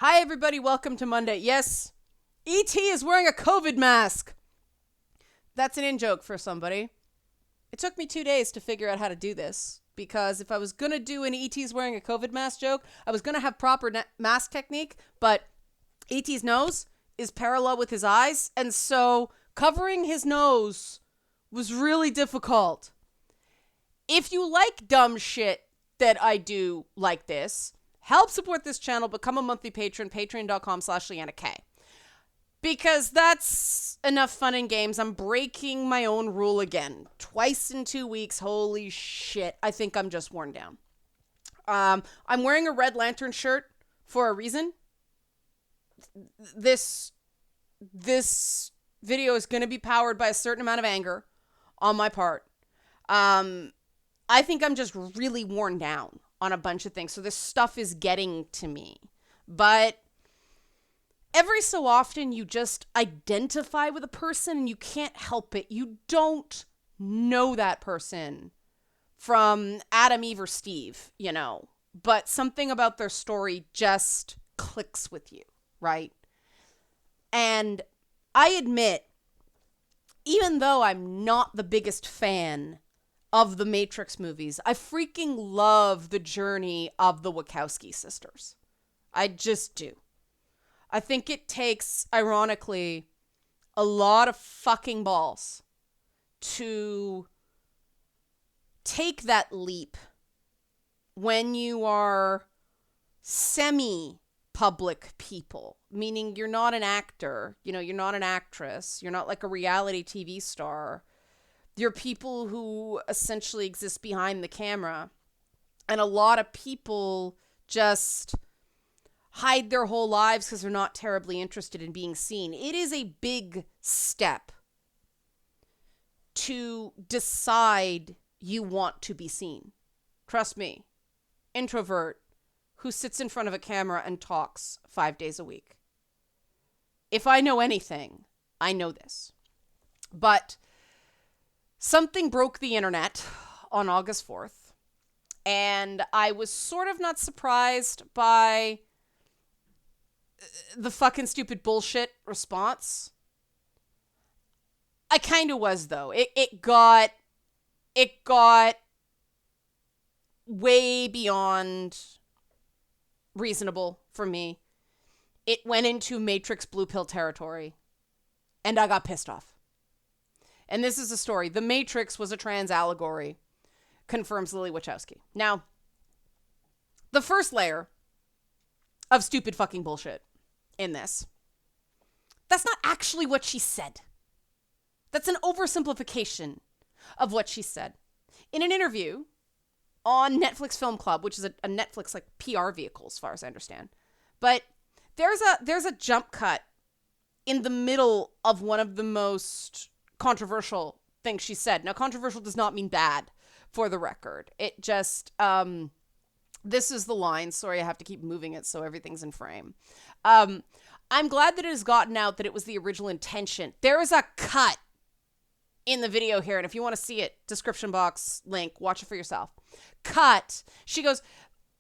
Hi, everybody. Welcome to Monday. Yes, E.T. is wearing a COVID mask. That's an in-joke for somebody. It took me 2 days to figure out how to do this because if I was going to do an E.T.'s wearing a COVID mask joke, I was going to have proper mask technique, but E.T.'s nose is parallel with his eyes, and so covering his nose was really difficult. If you like dumb shit that I do like this, help support this channel, become a monthly patron, patreon.com/LeannaK. Because that's enough fun and games. I'm breaking my own rule again. Twice in 2 weeks. Holy shit. I think I'm just worn down. I'm wearing a Red Lantern shirt for a reason. This video is going to be powered by a certain amount of anger on my part. I think I'm just really worn down on a bunch of things. So this stuff is getting to me. But every so often you just identify with a person and you can't help it. You don't know that person from Adam, Eve, or Steve, you know. But something about their story just clicks with you, right? And I admit, even though I'm not the biggest fan of the Matrix movies, I freaking love the journey of the Wachowski sisters. I just do. I think it takes, ironically, a lot of fucking balls to take that leap when you are semi-public people, meaning you're not an actor, you know, you're not an actress, you're not like a reality TV star. You're people who essentially exist behind the camera. And a lot of people just hide their whole lives because they're not terribly interested in being seen. It is a big step to decide you want to be seen. Trust me. Introvert who sits in front of a camera and talks 5 days a week. If I know anything, I know this. But something broke the internet on August 4th, and I was sort of not surprised by the fucking stupid bullshit response. I kind of was, though. It got way beyond reasonable for me. It went into Matrix blue pill territory, and I got pissed off. And this is a story. The Matrix was a trans allegory, confirms Lilly Wachowski. Now, the first layer of stupid fucking bullshit in this, that's not actually what she said. That's an oversimplification of what she said. In an interview on Netflix Film Club, which is a Netflix like PR vehicle as far as I understand, but there's a jump cut in the middle of one of the most controversial things she said. Now, controversial does not mean bad, for the record. It just, this is the line. Sorry, I have to keep moving it so everything's in frame. I'm glad that it has gotten out that it was the original intention. There is a cut in the video here, and if you want to see it, description box link, watch it for yourself. Cut. She goes,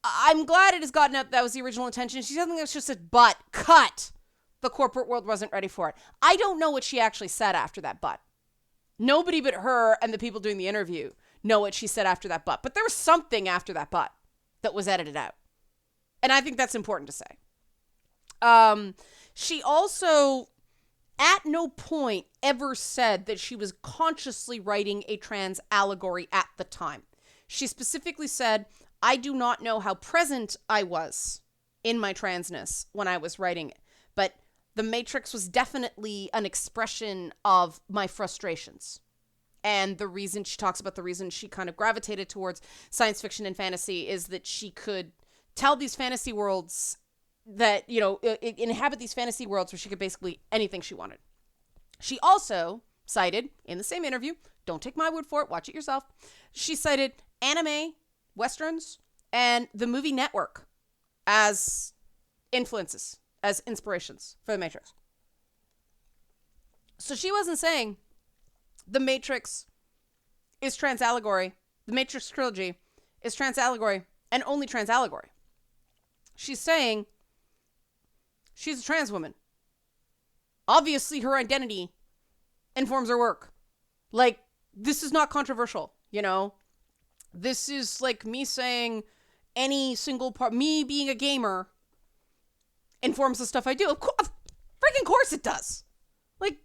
I'm glad it has gotten out that was the original intention. She something that's just said, but cut. The corporate world wasn't ready for it. I don't know what she actually said after that but. Nobody but her and the people doing the interview know what she said after that but. But there was something after that but that was edited out. And I think that's important to say. She also, at no point, ever said that she was consciously writing a trans allegory at the time. She specifically said, I do not know how present I was in my transness when I was writing it. But The Matrix was definitely an expression of my frustrations. And the reason she talks about the reason she kind of gravitated towards science fiction and fantasy is that she could tell these fantasy worlds that, you know, inhabit these fantasy worlds where she could basically anything she wanted. She also cited in the same interview, don't take my word for it, watch it yourself. She cited anime, westerns, and the movie Network as influences, as inspirations for The Matrix. So she wasn't saying The Matrix is trans allegory, the Matrix trilogy is trans allegory, and only trans allegory. She's saying She's a trans woman. Obviously, her identity informs her work. Like, this is not controversial, you know? This is like me saying any single part, me being a gamer informs the stuff I do. Of freaking course it does. Like,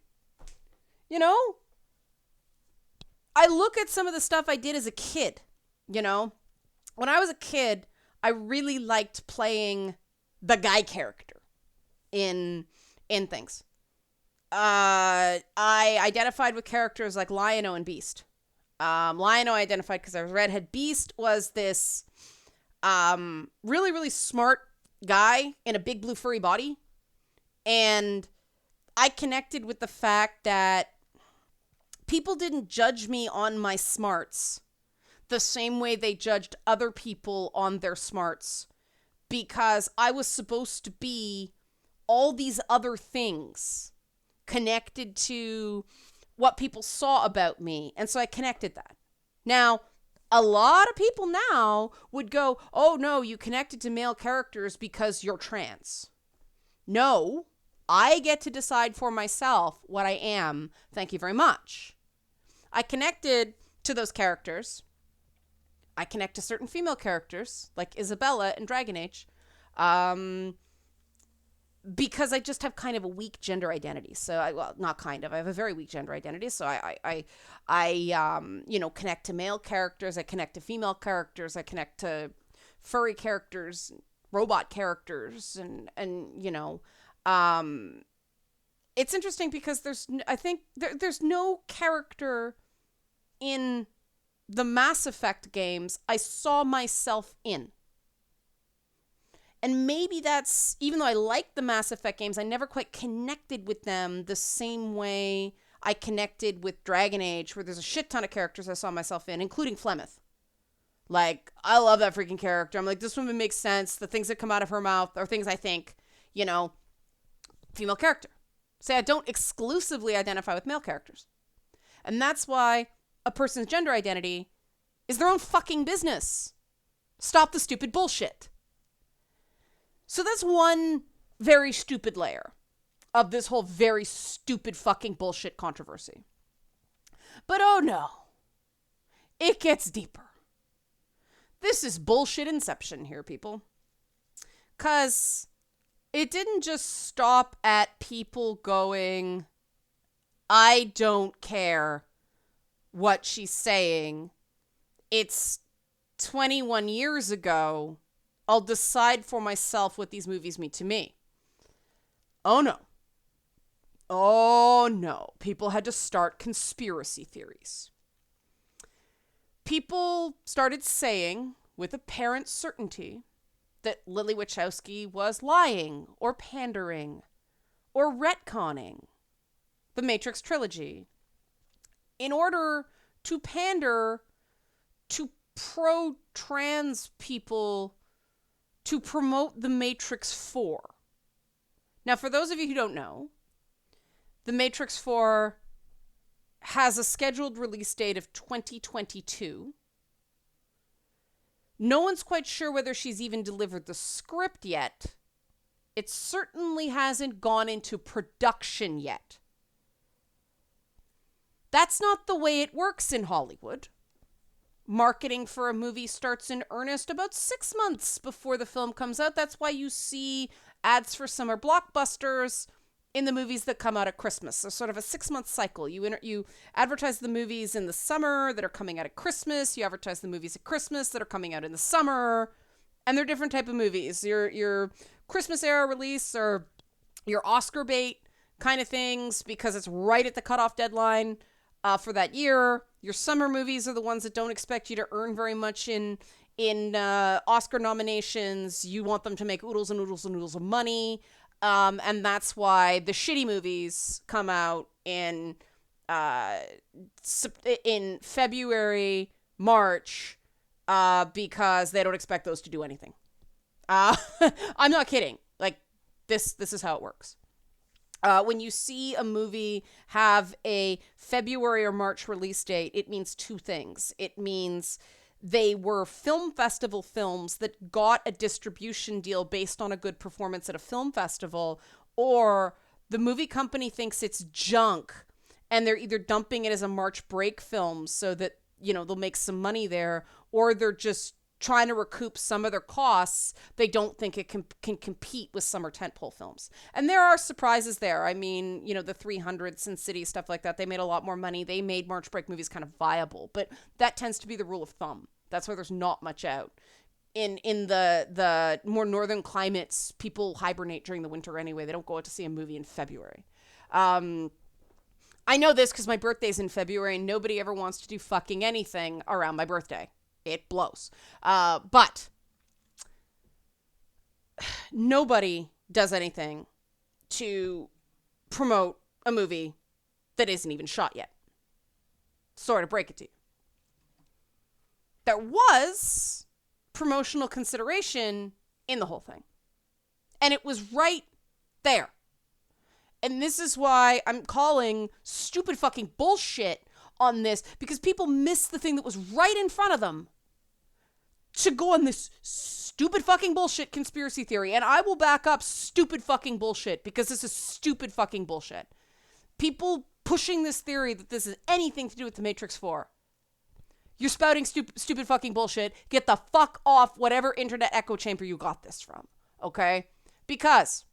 you know? I look at some of the stuff I did as a kid, you know? When I was a kid, I really liked playing the guy character in things. I identified with characters like Lion-O and Beast. Lion-O I identified because I was redhead. Beast was this really, really smart guy in a big blue furry body. And I connected with the fact that people didn't judge me on my smarts the same way they judged other people on their smarts, because I was supposed to be all these other things connected to what people saw about me. And so I connected that. Now, a lot of people now would go, oh no, you connected to male characters because you're trans. No, I get to decide for myself what I am. Thank you very much. I connected to those characters. I connect to certain female characters, like Isabella in Dragon Age, because I just have kind of a weak gender identity. So not kind of, I have a very weak gender identity. So I connect to male characters. I connect to female characters. I connect to furry characters, robot characters, and it's interesting because there's no character in the Mass Effect games I saw myself in. And maybe that's, even though I like the Mass Effect games, I never quite connected with them the same way I connected with Dragon Age, where there's a shit ton of characters I saw myself in, including Flemeth. Like, I love that freaking character. I'm like, this woman makes sense. The things that come out of her mouth are things I think, female character. Say I don't exclusively identify with male characters. And that's why a person's gender identity is their own fucking business. Stop the stupid bullshit. So that's one very stupid layer of this whole very stupid fucking bullshit controversy. But oh no, it gets deeper. This is bullshit inception here, people. 'Cause it didn't just stop at people going, I don't care what she's saying. It's 21 years ago. I'll decide for myself what these movies mean to me. Oh no. Oh no. People had to start conspiracy theories. People started saying with apparent certainty that Lilly Wachowski was lying or pandering or retconning the Matrix trilogy in order to pander to pro-trans people to promote The Matrix 4. Now, for those of you who don't know, The Matrix 4 has a scheduled release date of 2022. No one's quite sure whether she's even delivered the script yet. It certainly hasn't gone into production yet. That's not the way it works in Hollywood. Marketing for a movie starts in earnest about 6 months before the film comes out. That's why you see ads for summer blockbusters in the movies that come out at Christmas. So sort of a 6-month cycle. You advertise the movies in the summer that are coming out at Christmas. You advertise the movies at Christmas that are coming out in the summer. And they're different type of movies. Your Christmas era release or your Oscar bait kind of things because it's right at the cutoff deadline for that year. Your summer movies are the ones that don't expect you to earn very much in Oscar nominations. You want them to make oodles and oodles and oodles of money. And that's why the shitty movies come out in February, March, because they don't expect those to do anything. I'm not kidding. Like, this is how it works. When you see a movie have a February or March release date, it means two things. It means they were film festival films that got a distribution deal based on a good performance at a film festival, or the movie company thinks it's junk and they're either dumping it as a March break film so that, they'll make some money there, or they're just trying to recoup some of their costs. They don't think it can compete with summer tentpole films. And there are surprises there. I mean, the 300, Sin City, stuff like that, they made a lot more money. They made March break movies kind of viable, but that tends to be the rule of thumb. That's why there's not much out. In the more northern climates, people hibernate during the winter anyway. They don't go out to see a movie in February. I know this because my birthday's in February and nobody ever wants to do fucking anything around my birthday. It blows. But nobody does anything to promote a movie that isn't even shot yet. Sorry to break it to you. There was promotional consideration in the whole thing. And it was right there. And this is why I'm calling stupid fucking bullshit on this, because people miss the thing that was right in front of them to go on this stupid fucking bullshit conspiracy theory. And I will back up stupid fucking bullshit, because this is stupid fucking bullshit. People pushing this theory that this is anything to do with the Matrix 4. You're spouting stupid fucking bullshit. Get the fuck off whatever internet echo chamber you got this from, okay? Because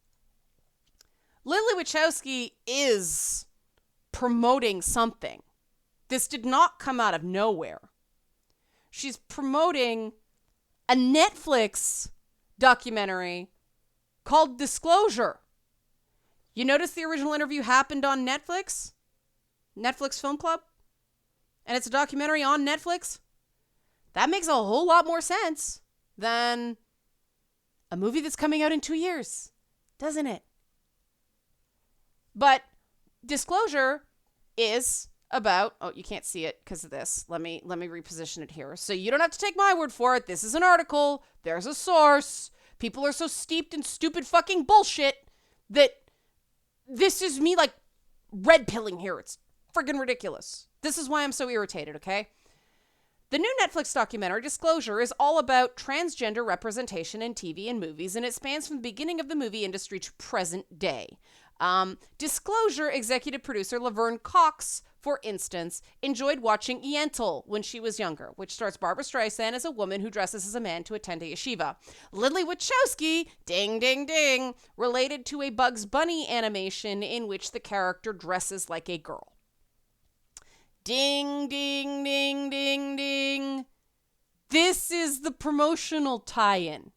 Lilly Wachowski is promoting something. This did not come out of nowhere. She's promoting a Netflix documentary called Disclosure. You notice the original interview happened on Netflix? Netflix Film Club? And it's a documentary on Netflix? That makes a whole lot more sense than a movie that's coming out in 2 years, doesn't it? But Disclosure is about, you can't see it because of this. Let me reposition it here. So you don't have to take my word for it. This is an article. There's a source. People are so steeped in stupid fucking bullshit that this is me like red pilling here. It's friggin' ridiculous. This is why I'm so irritated, okay? The new Netflix documentary, Disclosure, is all about transgender representation in TV and movies, and it spans from the beginning of the movie industry to present day. Disclosure executive producer Laverne Cox, for instance, enjoyed watching Yentl when she was younger, which stars Barbra Streisand as a woman who dresses as a man to attend a yeshiva. Lilly Wachowski, ding, ding, ding, related to a Bugs Bunny animation in which the character dresses like a girl. Ding, ding, ding, ding, ding. This is the promotional tie-in.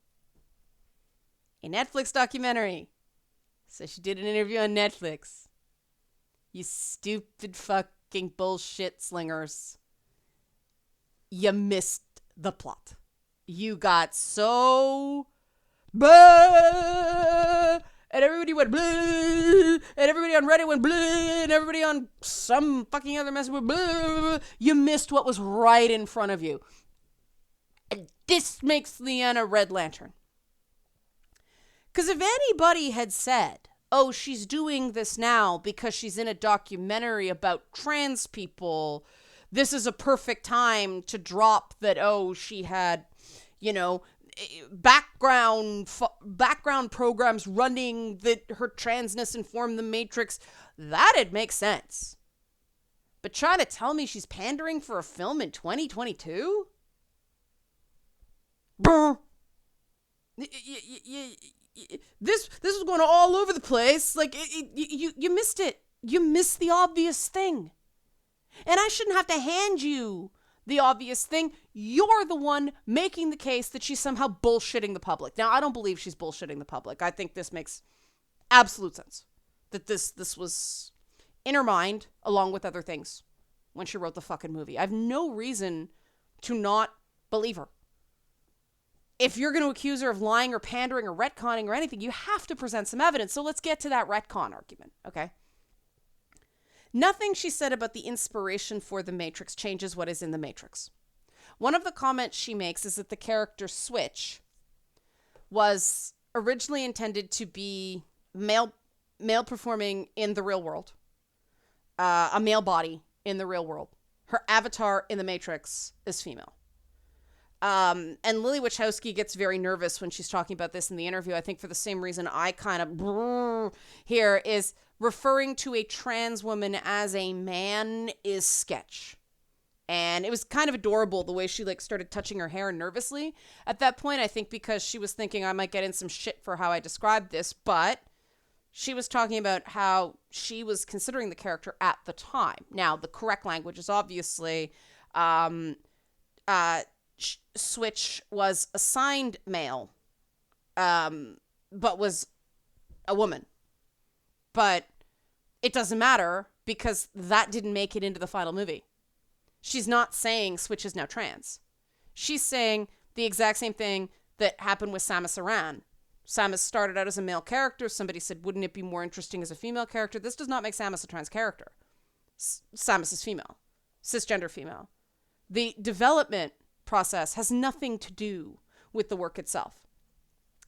A Netflix documentary. So she did an interview on Netflix. You stupid fucking bullshit slingers. You missed the plot. You got so... Blah! And everybody went blah, and everybody on Reddit went blah, and everybody on some fucking other message went blah. You missed what was right in front of you. And this makes Leanna Red Lantern. Because if anybody had said, oh, she's doing this now because she's in a documentary about trans people, this is a perfect time to drop that, oh, she had, background programs running that her transness informed the Matrix, that'd make sense. But trying to tell me she's pandering for a film in 2022? Brr. This was going all over the place. Like, you missed it. You missed the obvious thing. And I shouldn't have to hand you the obvious thing. You're the one making the case that she's somehow bullshitting the public. Now, I don't believe she's bullshitting the public. I think this makes absolute sense. That this was in her mind, along with other things, when she wrote the fucking movie. I have no reason to not believe her. If you're going to accuse her of lying or pandering or retconning or anything, you have to present some evidence. So let's get to that retcon argument, okay? Nothing she said about the inspiration for The Matrix changes what is in The Matrix. One of the comments she makes is that the character Switch was originally intended to be male performing in the real world, a male body in the real world. Her avatar in The Matrix is female. And Lily Wachowski gets very nervous when she's talking about this in the interview. I think for the same reason I kind of here is referring to a trans woman as a man is sketch. And it was kind of adorable the way she like started touching her hair nervously at that point. I think because she was thinking I might get in some shit for how I described this, but she was talking about how she was considering the character at the time. Now, the correct language is obviously Switch was assigned male, but was a woman. But it doesn't matter because that didn't make it into the final movie. She's not saying Switch is now trans. She's saying the exact same thing that happened with Samus Aran. Samus started out as a male character. Somebody said, wouldn't it be more interesting as a female character? This does not make Samus a trans character. Samus is female. Cisgender female. The development process has nothing to do with the work itself.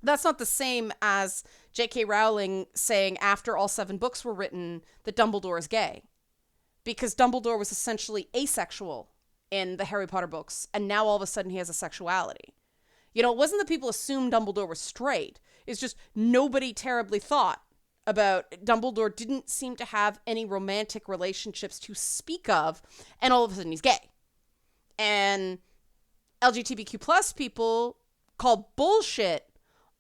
That's not the same as J.K. Rowling saying after all 7 books were written that Dumbledore is gay. Because Dumbledore was essentially asexual in the Harry Potter books, and now all of a sudden he has a sexuality. You know, it wasn't that people assumed Dumbledore was straight. It's just nobody terribly thought about Dumbledore didn't seem to have any romantic relationships to speak of, and all of a sudden he's gay. And LGBTQ plus people call bullshit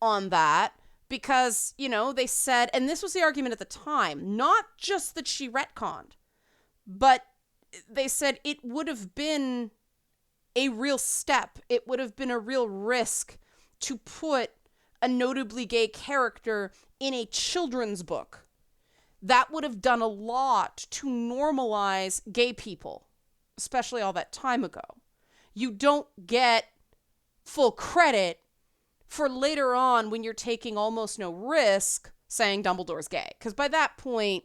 on that because, you know, they said, and this was the argument at the time, not just that she retconned, but they said it would have been a real step. It would have been a real risk to put a notably gay character in a children's book. That would have done a lot to normalize gay people, especially all that time ago. You don't get full credit for later on when you're taking almost no risk saying Dumbledore's gay. Because by that point,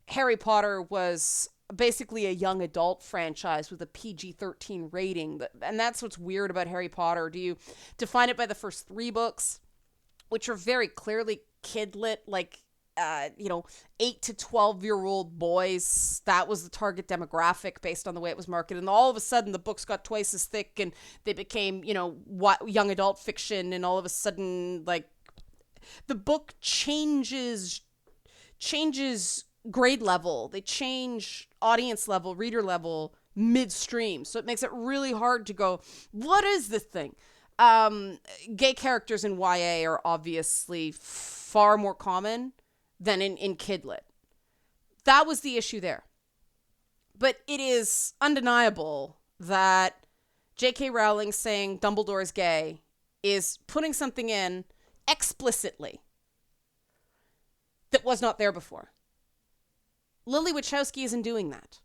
Harry Potter was basically a young adult franchise with a PG-13 rating. And that's what's weird about Harry Potter. Do you define it by the first 3 books, which are very clearly kid-lit, like, 8 to 12-year-old boys? That was the target demographic based on the way it was marketed. And all of a sudden, the books got twice as thick and they became, young adult fiction. And all of a sudden, like, the book changes grade level. They change audience level, reader level, midstream. So it makes it really hard to go, what is this thing? Gay characters in YA are obviously far more common than in kidlit. That was the issue there. But it is undeniable that J.K. Rowling saying Dumbledore is gay is putting something in explicitly that was not there before. Lilly Wachowski isn't doing that.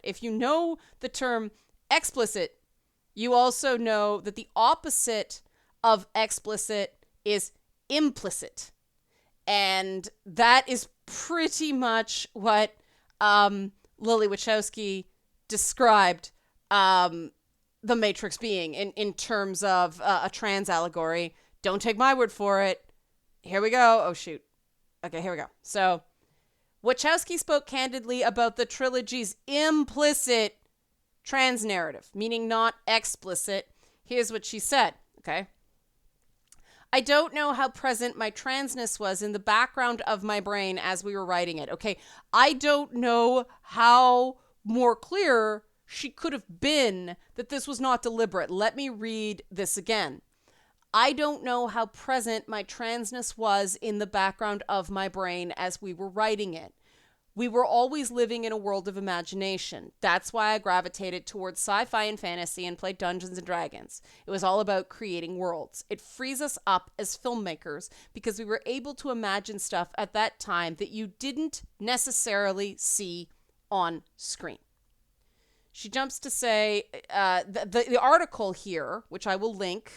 If you know the term explicit, you also know that the opposite of explicit is implicit. And that is pretty much what Lilly Wachowski described the Matrix being in terms of a trans allegory. Don't take my word for it. Here we go. Oh, shoot. Okay, here we go. So, Wachowski spoke candidly about the trilogy's implicit trans narrative, meaning not explicit. Here's what she said, okay? I don't know how present my transness was in the background of my brain as we were writing it, okay? I don't know how more clear she could have been that this was not deliberate. Let me read this again. I don't know how present my transness was in the background of my brain as we were writing it. We were always living in a world of imagination. That's why I gravitated towards sci-fi and fantasy and played Dungeons and Dragons. It was all about creating worlds. It frees us up as filmmakers because we were able to imagine stuff at that time that you didn't necessarily see on screen. She jumps to say, the article here, which I will link,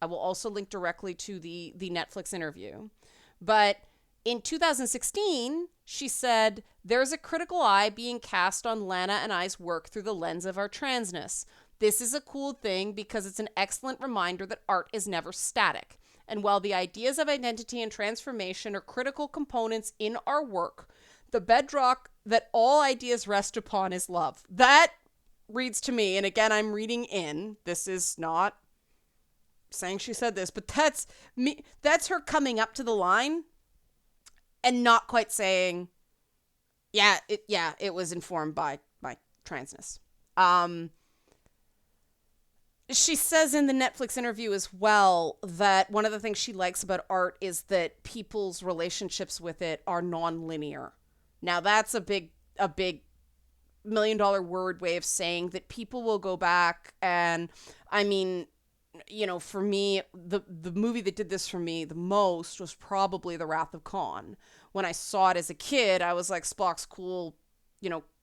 I will also link directly to the Netflix interview. But in 2016, she said, there's a critical eye being cast on Lana and I's work through the lens of our transness. This is a cool thing because it's an excellent reminder that art is never static. And while the ideas of identity and transformation are critical components in our work, the bedrock that all ideas rest upon is love. That reads to me, and again, I'm reading in, this is not saying she said this, but that's me. That's her coming up to the line and not quite saying, it was informed by my transness. She says in the Netflix interview as well that one of the things she likes about art is that people's relationships with it are non-linear. Now that's a big $1 million word way of saying that people will go back, and I mean, for me, the movie that did this for me the most was probably The Wrath of Khan. When I saw it as a kid, I was like, Spock's cool,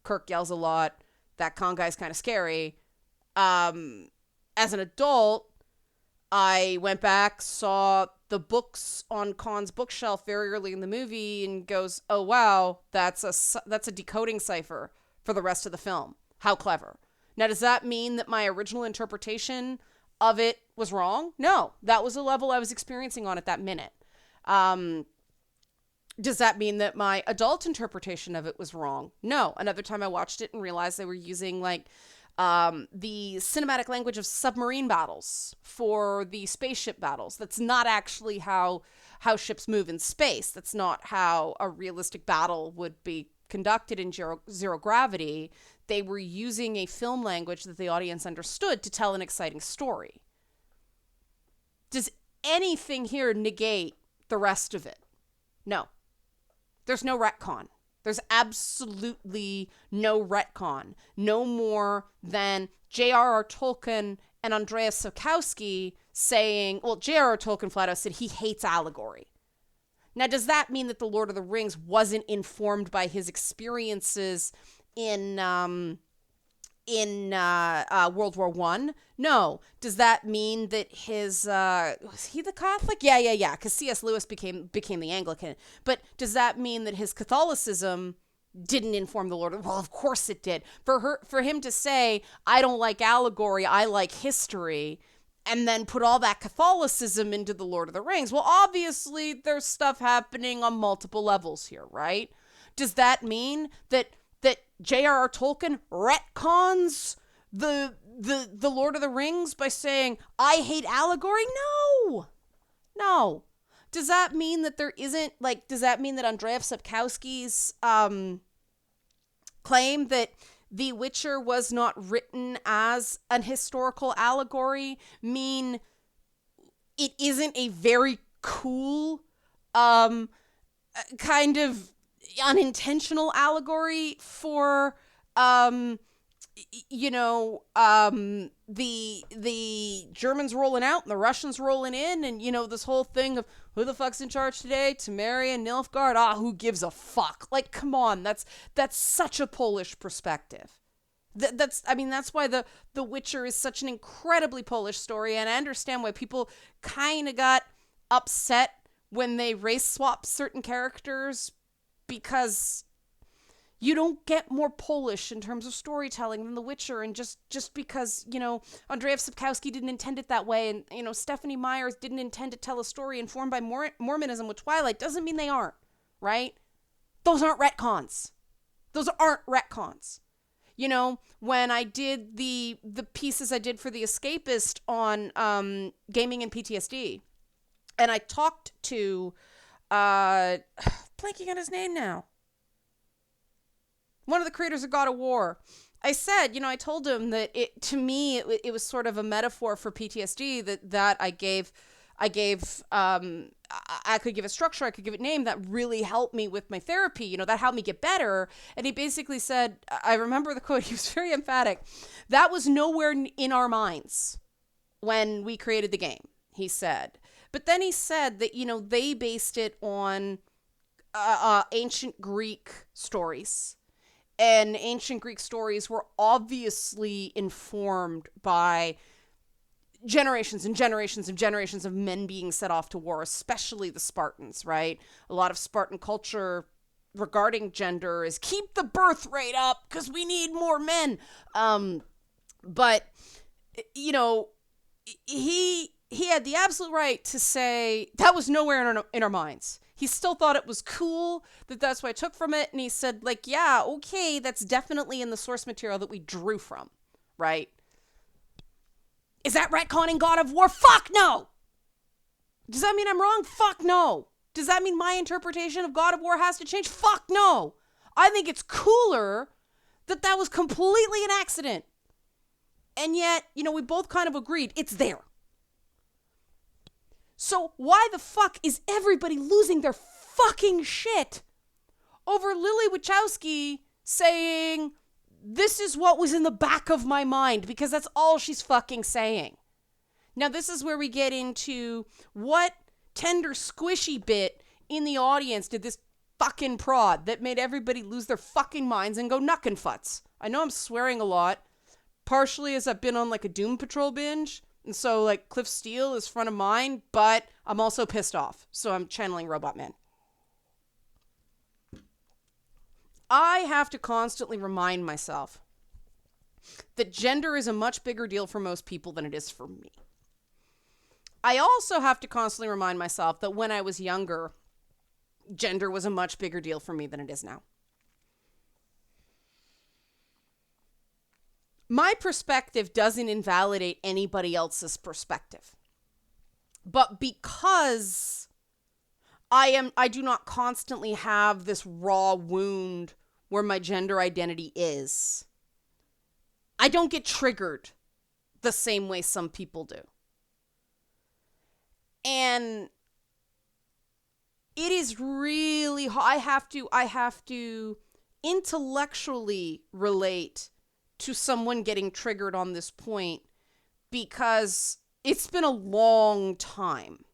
Kirk yells a lot, that Khan guy's kind of scary. As an adult, I went back, saw the books on Khan's bookshelf very early in the movie, and goes, oh wow, that's a decoding cipher for the rest of the film. How clever. Now, does that mean that my original interpretation of it was wrong? No, that was the level I was experiencing on at that minute. Does that mean that my adult interpretation of it was wrong? No. Another time I watched it and realized they were using the cinematic language of submarine battles for the spaceship battles. That's not actually how ships move in space. That's not how a realistic battle would be conducted in zero gravity. They were using a film language that the audience understood to tell an exciting story. Does anything here negate the rest of it? No. There's no retcon. There's absolutely no retcon. No more than J.R.R. Tolkien and Andrzej Wachowski saying, well, J.R.R. Tolkien flat out said he hates allegory. Now, does that mean that The Lord of the Rings wasn't informed by his experiences in World War I? No. Does that mean that his was he the Catholic? Yeah. Because C.S. Lewis became the Anglican. But does that mean that his Catholicism didn't inform the Lord? Well, of course it did. For him to say, I don't like allegory, I like history, and then put all that Catholicism into The Lord of the Rings. Well, obviously there's stuff happening on multiple levels here, right? Does that mean that J.R.R. Tolkien retcons the Lord of the Rings by saying, I hate allegory? No. Does that mean that there isn't, does that mean that Andrzej Sapkowski's claim that The Witcher was not written as an historical allegory mean it isn't a very cool kind of unintentional allegory for the Germans rolling out and the Russians rolling in, and this whole thing of who the fuck's in charge today, Temeria and Nilfgaard? Who gives a fuck? Come on, that's such a Polish perspective. That's why the Witcher is such an incredibly Polish story, and I understand why people kind of got upset when they race swap certain characters, because you don't get more Polish in terms of storytelling than The Witcher, and just because, Andrzej Sapkowski didn't intend it that way, and, Stephanie Meyers didn't intend to tell a story informed by Mormonism with Twilight, doesn't mean they aren't, right? Those aren't retcons. When I did the pieces I did for The Escapist on gaming and PTSD, and I talked to, blanking on his name now, one of the creators of God of War, I said, I told him that to me, it was sort of a metaphor for PTSD that I could give it structure, I could give it name that really helped me with my therapy, that helped me get better. And he basically said, I remember the quote, he was very emphatic, that was nowhere in our minds when we created the game, he said. But then he said that, they based it on ancient Greek stories. And ancient Greek stories were obviously informed by generations and generations and generations of men being set off to war, especially the Spartans, right? A lot of Spartan culture regarding gender is keep the birth rate up because we need more men. But, he had the absolute right to say that was nowhere in our minds. He still thought it was cool, that's what I took from it. And he said, yeah, okay, that's definitely in the source material that we drew from, right? Is that retconning God of War? Fuck no! Does that mean I'm wrong? Fuck no. Does that mean my interpretation of God of War has to change? Fuck no. I think it's cooler that was completely an accident. And yet, we both kind of agreed it's there. So why the fuck is everybody losing their fucking shit over Lilly Wachowski saying, this is what was in the back of my mind, because that's all she's fucking saying. Now, this is where we get into what tender, squishy bit in the audience did this fucking prod that made everybody lose their fucking minds and go knuckin' I know I'm swearing a lot, partially as I've been on like a Doom Patrol binge, and so like Cliff Steele is front of mind, but I'm also pissed off, so I'm channeling Robot Man. I have to constantly remind myself that gender is a much bigger deal for most people than it is for me. I also have to constantly remind myself that when I was younger, gender was a much bigger deal for me than it is now. My perspective doesn't invalidate anybody else's perspective. But because I do not constantly have this raw wound where my gender identity is, I don't get triggered the same way some people do. And it is really I have to intellectually relate to someone getting triggered on this point because it's been a long time.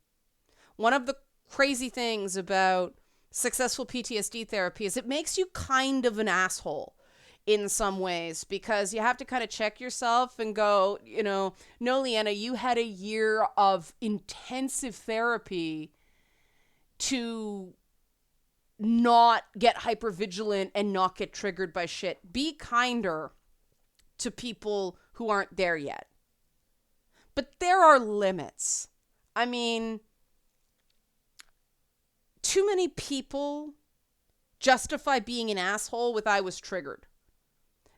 One of the crazy things about successful PTSD therapy is it makes you kind of an asshole in some ways, because you have to kind of check yourself and go, no, Leanna, you had a year of intensive therapy to not get hypervigilant and not get triggered by shit. Be kinder to people who aren't there yet. But there are limits. I mean, too many people justify being an asshole with I was triggered.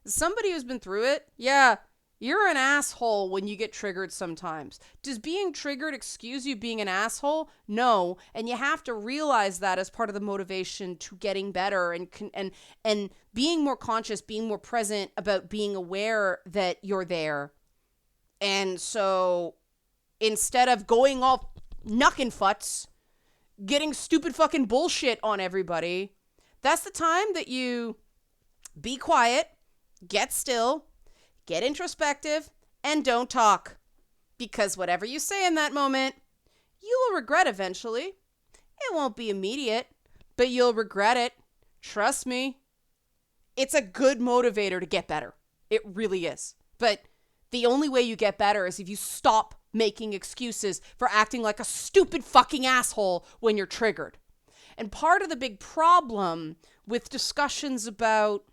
Somebody who's been through it, yeah, you're an asshole when you get triggered sometimes. Does being triggered excuse you being an asshole? No, and you have to realize that as part of the motivation to getting better and being more conscious, being more present about being aware that you're there. And so instead of going all knuckin' futs, getting stupid fucking bullshit on everybody, that's the time that you be quiet, get still, get introspective, and don't talk. Because whatever you say in that moment, you will regret eventually. It won't be immediate, but you'll regret it. Trust me. It's a good motivator to get better. It really is. But the only way you get better is if you stop making excuses for acting like a stupid fucking asshole when you're triggered. And part of the big problem with discussions about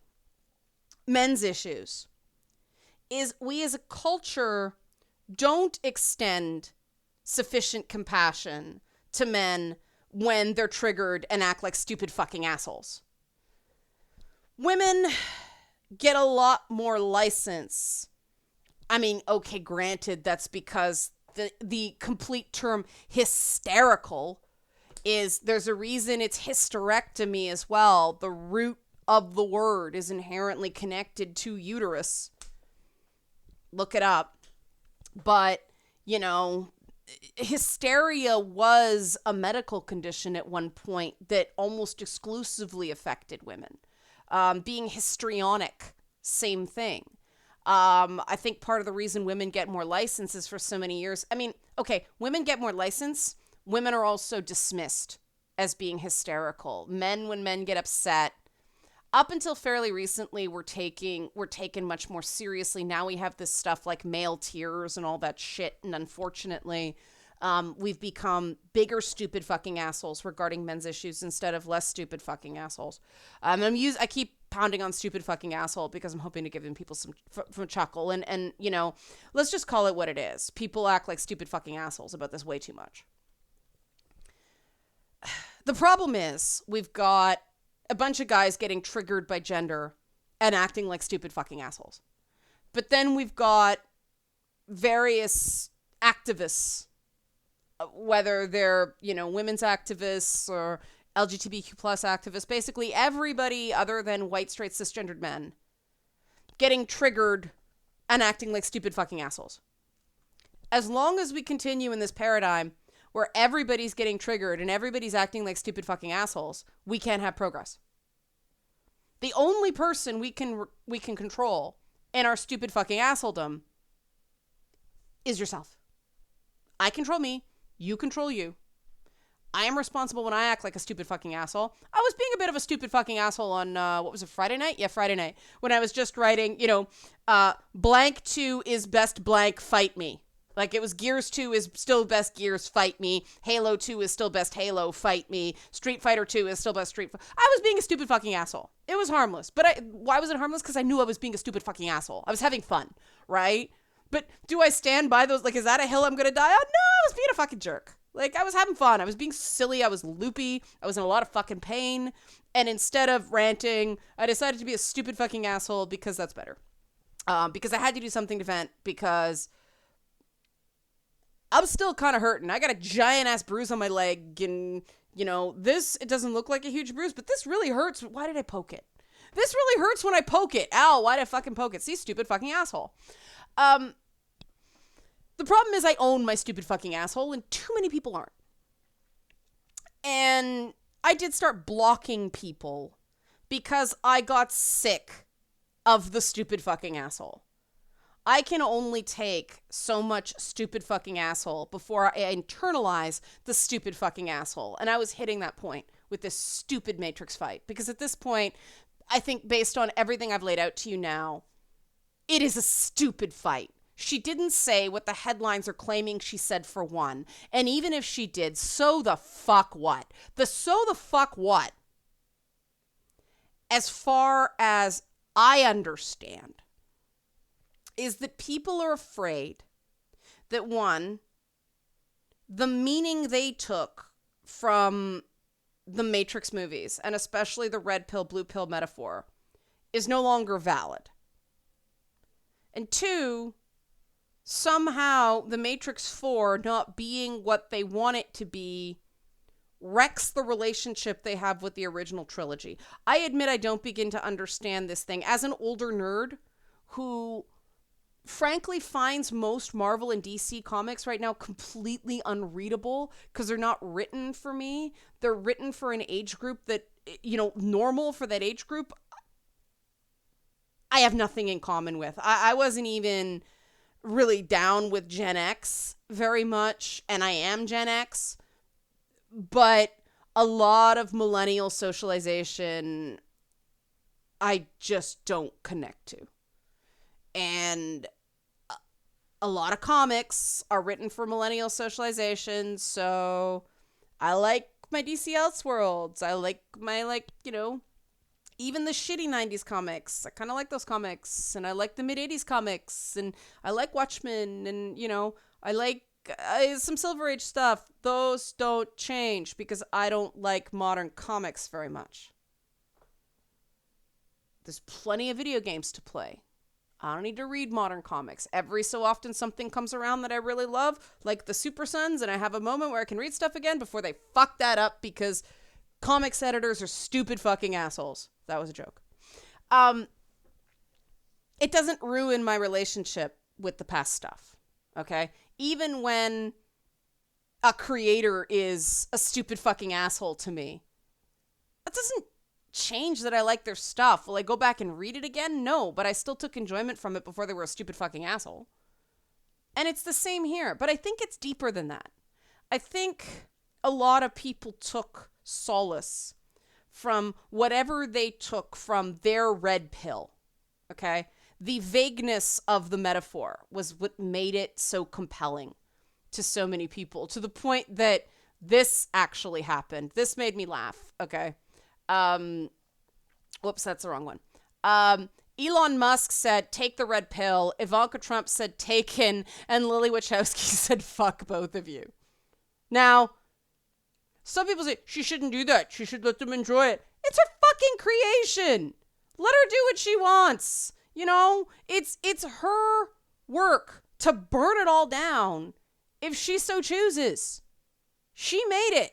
men's issues is we as a culture don't extend sufficient compassion to men when they're triggered and act like stupid fucking assholes. Women get a lot more license. I mean, okay, granted, that's because the complete term hysterical is, there's a reason it's hysterectomy as well. The root of the word is inherently connected to uterus. Look it up. But, hysteria was a medical condition at one point that almost exclusively affected women. Being histrionic, same thing. I think part of the reason women get more licenses for so many years, women get more license. Women are also dismissed as being hysterical. When men get upset, up until fairly recently, were taken much more seriously. Now we have this stuff like male tears and all that shit. And unfortunately, we've become bigger stupid fucking assholes regarding men's issues instead of less stupid fucking assholes. I keep pounding on stupid fucking asshole because I'm hoping to give people some chuckle. And let's just call it what it is. People act like stupid fucking assholes about this way too much. The problem is we've got a bunch of guys getting triggered by gender and acting like stupid fucking assholes. But then we've got various activists, whether they're, women's activists or LGBTQ plus activists, basically everybody other than white, straight, cisgendered men getting triggered and acting like stupid fucking assholes. As long as we continue in this paradigm where everybody's getting triggered and everybody's acting like stupid fucking assholes, we can't have progress. The only person we can control in our stupid fucking assholedom is yourself. I control me. You control you. I am responsible when I act like a stupid fucking asshole. I was being a bit of a stupid fucking asshole on, what was it, Friday night? Yeah, Friday night. When I was just writing, blank 2 is best blank, fight me. Like, it was Gears 2 is still best Gears, fight me. Halo 2 is still best Halo, fight me. Street Fighter 2 is still best Street Fighter. I was being a stupid fucking asshole. It was harmless. But why was it harmless? Because I knew I was being a stupid fucking asshole. I was having fun, right? But do I stand by those? Like, is that a hill I'm going to die on? No, I was being a fucking jerk. Like, I was having fun. I was being silly. I was loopy. I was in a lot of fucking pain. And instead of ranting, I decided to be a stupid fucking asshole because that's better. Because I had to do something to vent because I'm still kind of hurting. I got a giant ass bruise on my leg. And, this, it doesn't look like a huge bruise, but this really hurts. Why did I poke it? This really hurts when I poke it. Ow, why did I fucking poke it? See, stupid fucking asshole. The problem is I own my stupid fucking asshole, and too many people aren't. And I did start blocking people because I got sick of the stupid fucking asshole. I can only take so much stupid fucking asshole before I internalize the stupid fucking asshole. And I was hitting that point with this stupid Matrix fight. Because at this point, I think based on everything I've laid out to you now, it is a stupid fight. She didn't say what the headlines are claiming she said for one. And even if she did, so the fuck what? So the fuck what? As far as I understand, is that people are afraid that, one, the meaning they took from the Matrix movies, and especially the red pill, blue pill metaphor, is no longer valid. And two, somehow the Matrix 4 not being what they want it to be wrecks the relationship they have with the original trilogy. I admit I don't begin to understand this thing. As an older nerd who frankly finds most Marvel and DC comics right now completely unreadable because they're not written for me. They're written for an age group that, normal for that age group, I have nothing in common with. I wasn't even really down with Gen X very much, and I am Gen X, but a lot of millennial socialization I just don't connect to. And a lot of comics are written for millennial socialization, so I like my DC Elseworlds. I like my, even the shitty 90s comics. I kind of like those comics, and I like the mid-80s comics, and I like Watchmen, and, I like some Silver Age stuff. Those don't change because I don't like modern comics very much. There's plenty of video games to play. I don't need to read modern comics. Every so often something comes around that I really love, like the Super Sons, and I have a moment where I can read stuff again before they fuck that up because comics editors are stupid fucking assholes. That was a joke. It doesn't ruin my relationship with the past stuff, okay? Even when a creator is a stupid fucking asshole to me, that doesn't change that I like their stuff. Will I go back and read it again? No, but I still took enjoyment from it before they were a stupid fucking asshole. And it's the same here, but I think it's deeper than that. I think a lot of people took solace from whatever they took from their red pill, okay? The vagueness of the metaphor was what made it so compelling to so many people, to the point that this actually happened. This made me laugh, okay? Whoops, that's the wrong one. Elon Musk said, take the red pill. Ivanka Trump said, taken. And Lilly Wachowski said, fuck both of you. Now, some people say, she shouldn't do that. She should let them enjoy it. It's her fucking creation. Let her do what she wants. You know, it's her work to burn it all down if she so chooses. She made it.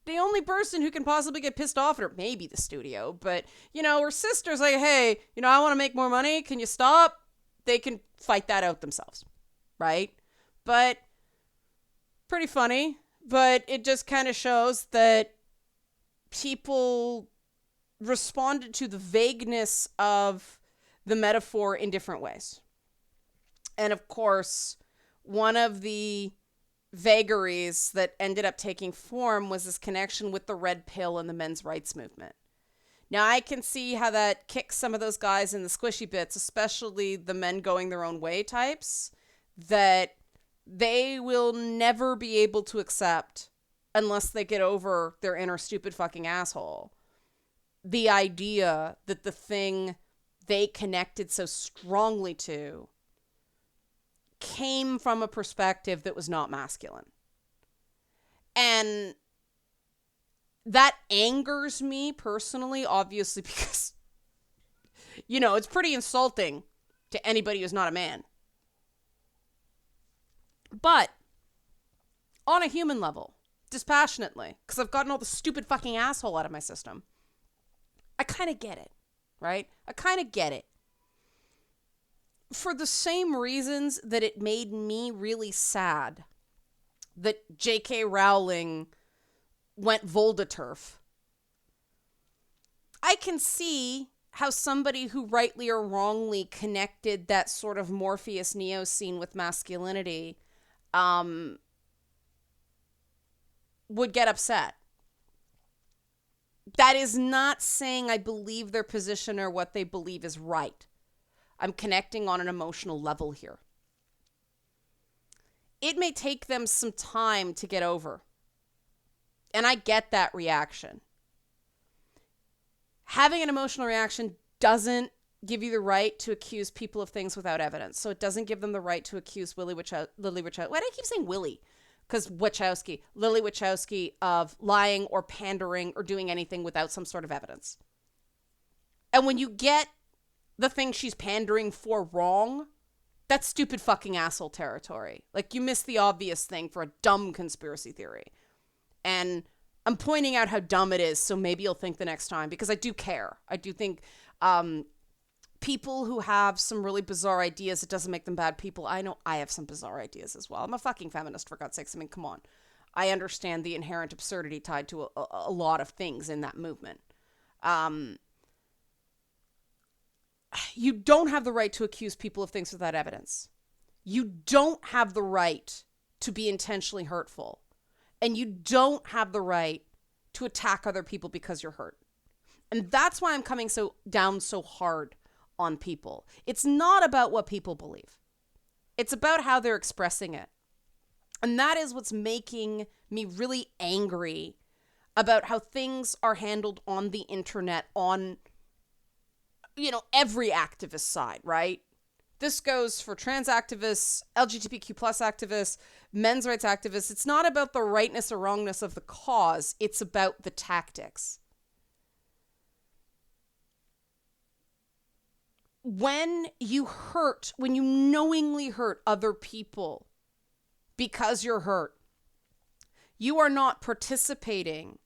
The only person who can possibly get pissed off at her, maybe the studio, but, you know, her sister's like, hey, you know, I want to make more money. Can you stop? They can fight that out themselves, right? But pretty funny, but it just kind of shows that people responded to the vagueness of the metaphor in different ways. And of course, one of the vagaries that ended up taking form was this connection with the red pill and the men's rights movement. Now, I can see how that kicks some of those guys in the squishy bits, especially the men going their own way types, that they will never be able to accept unless they get over their inner stupid fucking asshole. The idea that the thing they connected so strongly to came from a perspective that was not masculine. And that angers me personally, obviously, because, you know, it's pretty insulting to anybody who's not a man. But on a human level, dispassionately, because I've gotten all the stupid fucking asshole out of my system, I kind of get it, right? I kind of get it. For the same reasons that it made me really sad that J.K. Rowling went Voldaturf. I can see how somebody who rightly or wrongly connected that sort of Morpheus Neo scene with masculinity would get upset. That is not saying I believe their position or what they believe is right. I'm connecting on an emotional level here. It may take them some time to get over. And I get that reaction. Having an emotional reaction doesn't give you the right to accuse people of things without evidence. So it doesn't give them the right to accuse Lilly Wachowski. Why do I keep saying Willy? Because Lilly Wachowski of lying or pandering or doing anything without some sort of evidence. And when you get the thing she's pandering for wrong, that's stupid fucking asshole territory. Like, you missed the obvious thing for a dumb conspiracy theory. And I'm pointing out how dumb it is, so maybe you'll think the next time, because I do care. I do think people who have some really bizarre ideas, it doesn't make them bad people. I know I have some bizarre ideas as well. I'm a fucking feminist, for God's sakes. I mean, come on. I understand the inherent absurdity tied to a lot of things in that movement. You don't have the right to accuse people of things without evidence. You don't have the right to be intentionally hurtful. And you don't have the right to attack other people because you're hurt. And that's why I'm coming down so hard on people. It's not about what people believe. It's about how they're expressing it. And that is what's making me really angry about how things are handled on the internet, on, you know, every activist side, right? This goes for trans activists, LGBTQ plus activists, men's rights activists. It's not about the rightness or wrongness of the cause. It's about the tactics. When you knowingly hurt other people because you're hurt, you are not participating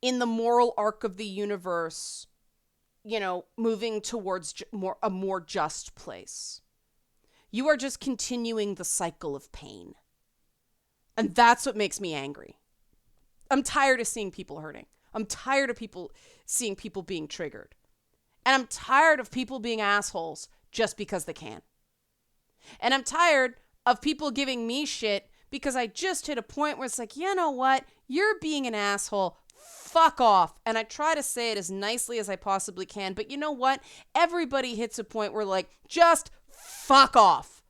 in the moral arc of the universe, you know, moving towards a more just place. You are just continuing the cycle of pain. And that's what makes me angry. I'm tired of seeing people hurting. I'm tired of seeing people being triggered. And I'm tired of people being assholes just because they can. And I'm tired of people giving me shit because I just hit a point where it's like, you know what? You're being an asshole. Fuck off. And I try to say it as nicely as I possibly can. But you know what? Everybody hits a point where, like, just fuck off.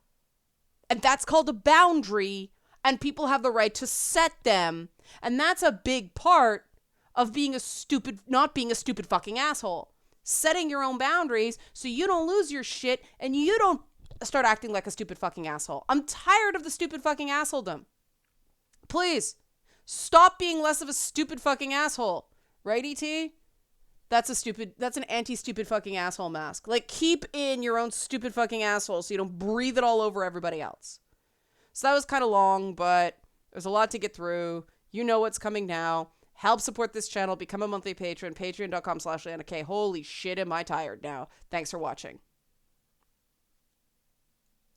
And that's called a boundary. And people have the right to set them. And that's a big part of not being a stupid fucking asshole. Setting your own boundaries so you don't lose your shit and you don't start acting like a stupid fucking asshole. I'm tired of the stupid fucking assholedom. Please, stop being less of a stupid fucking asshole. Right, E.T.? That's an anti-stupid fucking asshole mask. Like, keep in your own stupid fucking asshole so you don't breathe it all over everybody else. So that was kind of long, but there's a lot to get through. You know what's coming now. Help support this channel. Become a monthly patron. Patreon.com/LeannaK. Holy shit, am I tired now. Thanks for watching.